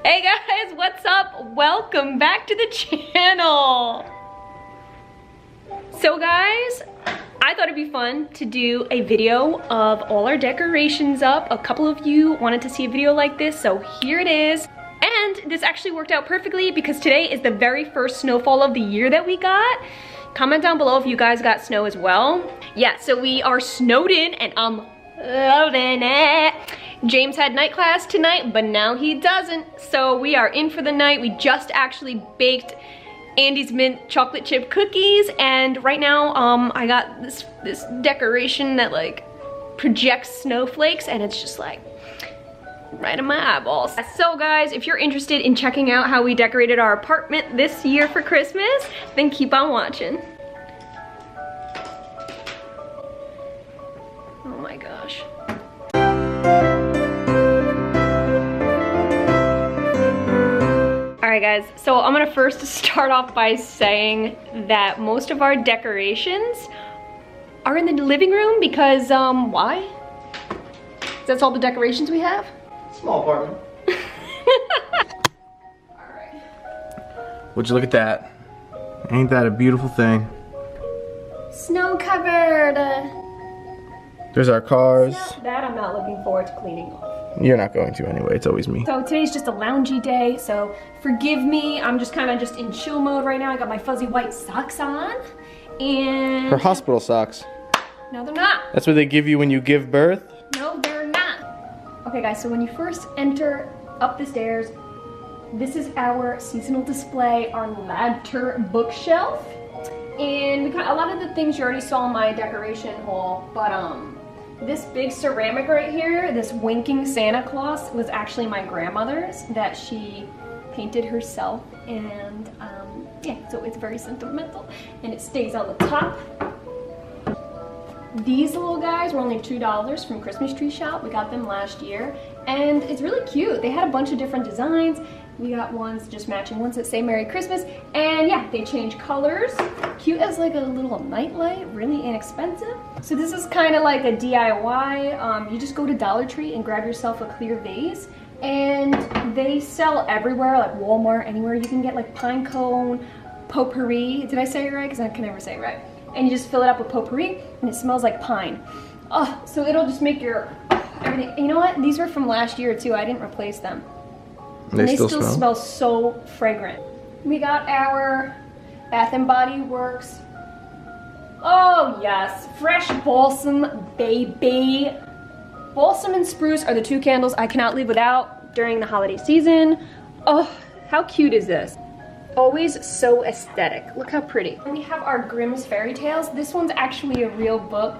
Hey guys, what's up? Welcome back to the channel. So guys, I thought it'd be fun to do a video of all our decorations up. A couple of you wanted to see a video like this, so here it is. And this actually worked out perfectly because today is the very first snowfall of the year that we got. Comment down below if you guys got snow as well. Yeah, so we are snowed in and I'm loving it. James had night class tonight, but now he doesn't. So we are in for the night. We just actually baked Andy's mint chocolate chip cookies, and right now I got this decoration that like projects snowflakes, and it's just like right in my eyeballs. So guys, if you're interested in checking out how we decorated our apartment this year for Christmas, then keep on watching. Oh my gosh. Alright guys, so I'm gonna first start off by saying that most of our decorations are in the living room because, why? That's all the decorations we have? Small apartment. Alright. Would you look at that? Ain't that a beautiful thing? Snow covered! There's our cars. That I'm not looking forward to cleaning off. You're not going to anyway, it's always me. So today's just a loungy day, so forgive me. I'm just kind of just in chill mode right now. I got my fuzzy white socks on, and... Her hospital socks. No, they're not. That's what they give you when you give birth? No, they're not. Okay guys, so when you first enter up the stairs, this is our seasonal display, our ladder bookshelf. And we got a lot of the things you already saw in my decoration haul, but this big ceramic right here, this winking Santa Claus, was actually my grandmother's that she painted herself, and yeah, so it's very sentimental, and it stays on the top. These little guys were only $2 from Christmas Tree Shop. We got them last year, and it's really cute. They had a bunch of different designs. We got ones just matching ones that say Merry Christmas, and yeah, they change colors. Cute as like a little nightlight, really inexpensive. So this is kind of like a DIY. You just go to Dollar Tree and grab yourself a clear vase, and they sell everywhere, like Walmart, anywhere. You can get like pine cone, potpourri. Did I say it right? Because I can never say it right. And you just fill it up with potpourri, and it smells like pine. Oh, so it'll just make your everything. You know what? These were from last year too. I didn't replace them. They still smell so fragrant. We got our Bath and Body Works. Oh yes, fresh balsam, baby. Balsam and spruce are the two candles I cannot live without during the holiday season. Oh, how cute is this? Always so aesthetic. Look how pretty. And we have our Grimm's Fairy Tales. This one's actually a real book,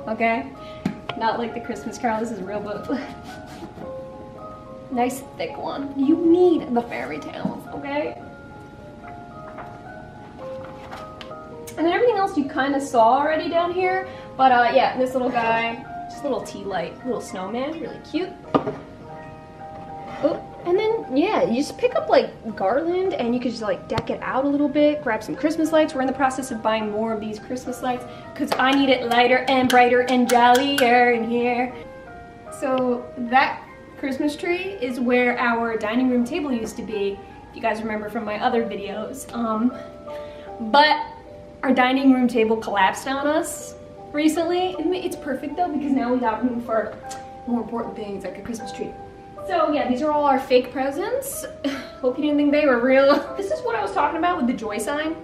okay? Not like the Christmas Carol, this is a real book. Nice thick one. You need the fairy tales, okay? And then everything else you kind of saw already down here. But yeah, this little guy, just a little tea light, little snowman, really cute. Oh, and then yeah, you just pick up like garland and you could just like deck it out a little bit, grab some Christmas lights. We're in the process of buying more of these Christmas lights because I need it lighter and brighter and jollier in here. So that Christmas tree is where our dining room table used to be, if you guys remember from my other videos. But our dining room table collapsed on us recently. It's perfect though because now we got room for more important things like a Christmas tree. So yeah, these are all our fake presents. Hope you didn't think they were real. This is what I was talking about with the joy sign.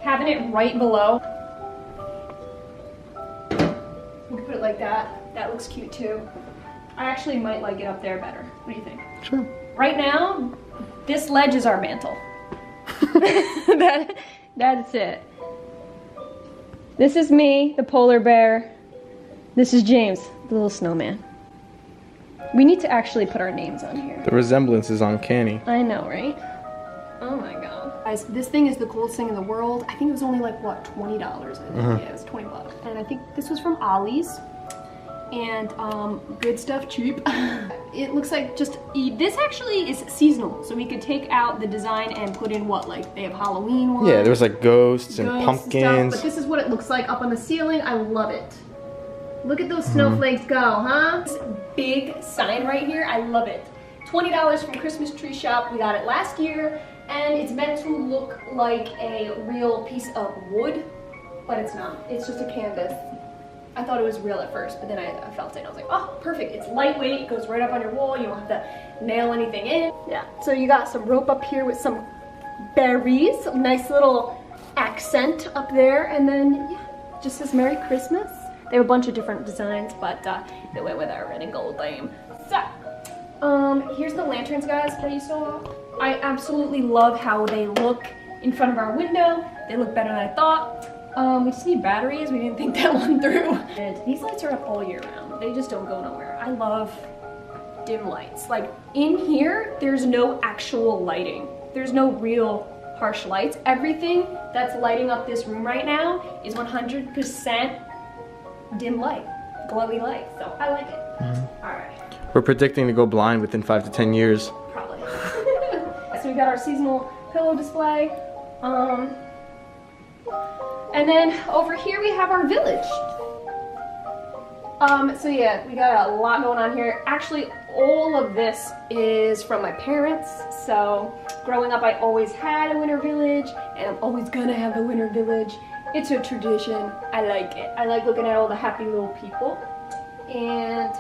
Having it right below. We can put it like that. That looks cute too. I actually might like it up there better. What do you think? Sure. Right now, this ledge is our mantle. That's it. This is me, the polar bear. This is James, the little snowman. We need to actually put our names on here. The resemblance is uncanny. I know, right? Oh my god. Guys, this thing is the coolest thing in the world. I think it was only like, what, $20? I think. Yeah, it was 20 bucks. And I think this was from Ollie's. And good stuff, cheap. It looks like just, this actually is seasonal. So we could take out the design and put in what, like they have Halloween ones. Yeah, there's like ghosts and pumpkins. And stuff, but this is what it looks like up on the ceiling. I love it. Look at those snowflakes go, huh? This big sign right here, I love it. $20 from Christmas Tree Shop. We got it last year, and it's meant to look like a real piece of wood, but it's not. It's just a canvas. I thought it was real at first, but then I felt it and I was like, oh, perfect. It's lightweight, it goes right up on your wall. You don't have to nail anything in. Yeah, so you got some rope up here with some berries, a nice little accent up there, and then, yeah, just says Merry Christmas. They have a bunch of different designs, but they went with our red and gold theme. So, here's the lanterns, guys, that you saw. I absolutely love how they look in front of our window. They look better than I thought. We just need batteries. We didn't think that one through. And these lights are up all year round. They just don't go nowhere. I love dim lights. Like, in here, there's no actual lighting. There's no real harsh lights. Everything that's lighting up this room right now is 100% dim light, glowy light. So I like it. All right. We're predicting to go blind within 5 to 10 years. Probably. So we got our seasonal pillow display. And then over here we have our village. So yeah, we got a lot going on here. Actually, all of this is from my parents. So growing up, I always had a winter village, and I'm always gonna have a winter village. It's a tradition. I like it. I like looking at all the happy little people. And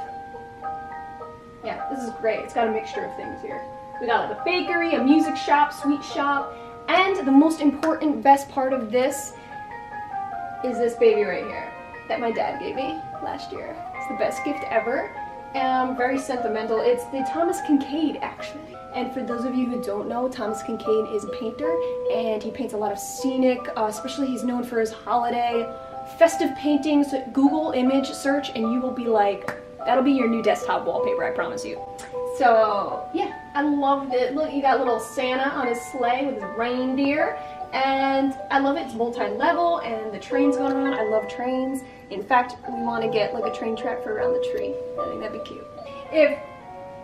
yeah, this is great. It's got a mixture of things here. We got like a bakery, a music shop, sweet shop, and the most important, best part of this is this baby right here that my dad gave me last year. It's the best gift ever. Very sentimental. It's the Thomas Kincaid, actually. And for those of you who don't know, Thomas Kincaid is a painter, and he paints a lot of scenic, especially he's known for his holiday, festive paintings. Google image search and you will be like, that'll be your new desktop wallpaper, I promise you. So yeah, I loved it. Look, you got little Santa on his sleigh with his reindeer. And I love it. It's multi-level, and the trains going around. I love trains. In fact, we want to get like a train track for around the tree. I think that'd be cute. If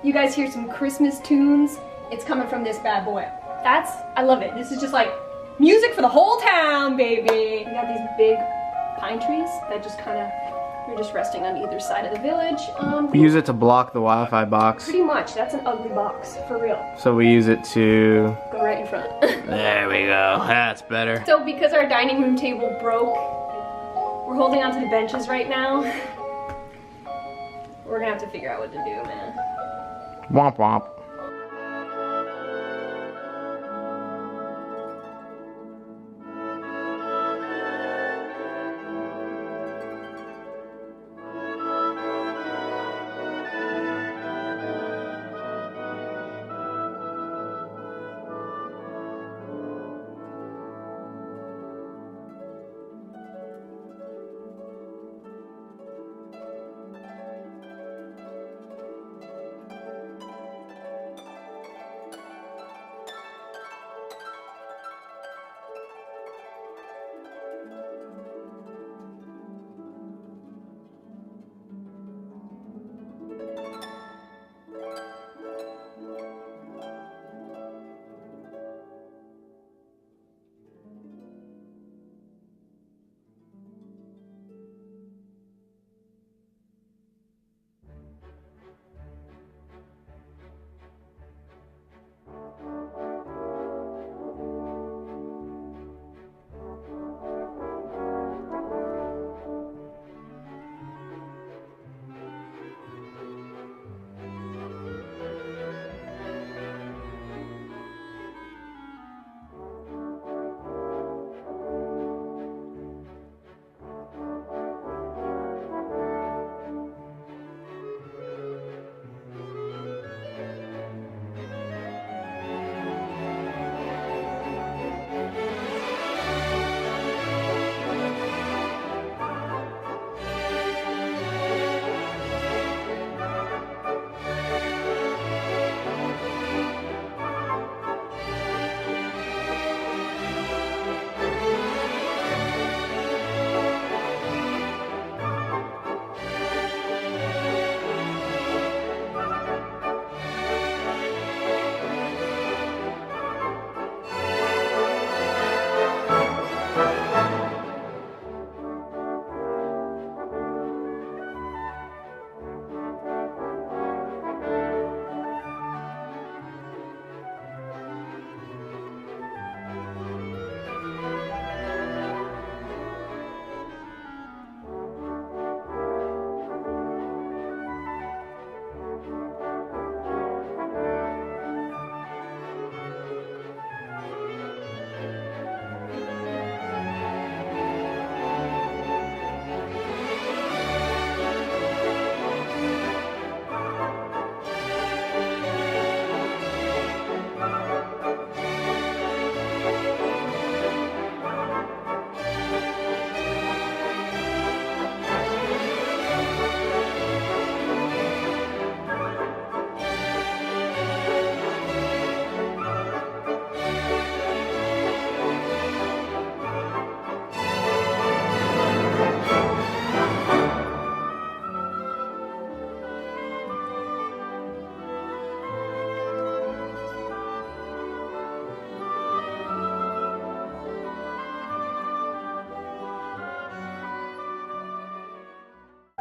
you guys hear some Christmas tunes, it's coming from this bad boy. I love it. This is just like music for the whole town, baby. We got these big pine trees that just kind of, we're just resting on either side of the village. We use it to block the Wi-Fi box. Pretty much. That's an ugly box, for real. So we use it to... go right in front. There we go. That's better. So because our dining room table broke, we're holding onto the benches right now. We're gonna have to figure out what to do, man. Womp womp.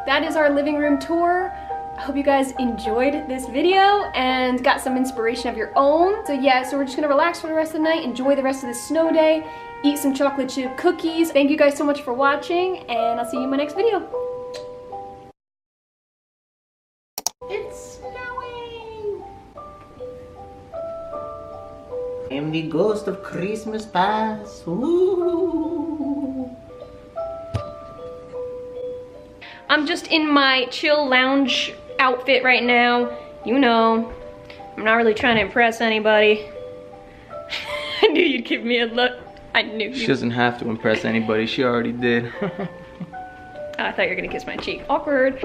that is our living room tour. I hope you guys enjoyed this video and got some inspiration of your own. So yeah, so we're just gonna relax for the rest of the night, enjoy the rest of the snow day, eat some chocolate chip cookies. Thank you guys so much for watching, and I'll see you in my next video. It's snowing! I am the ghost of Christmas past. Ooh. I'm just in my chill lounge outfit right now. You know, I'm not really trying to impress anybody. I knew you'd give me a look. I knew She doesn't have to impress anybody. She already did. I thought you were gonna kiss my cheek. Awkward.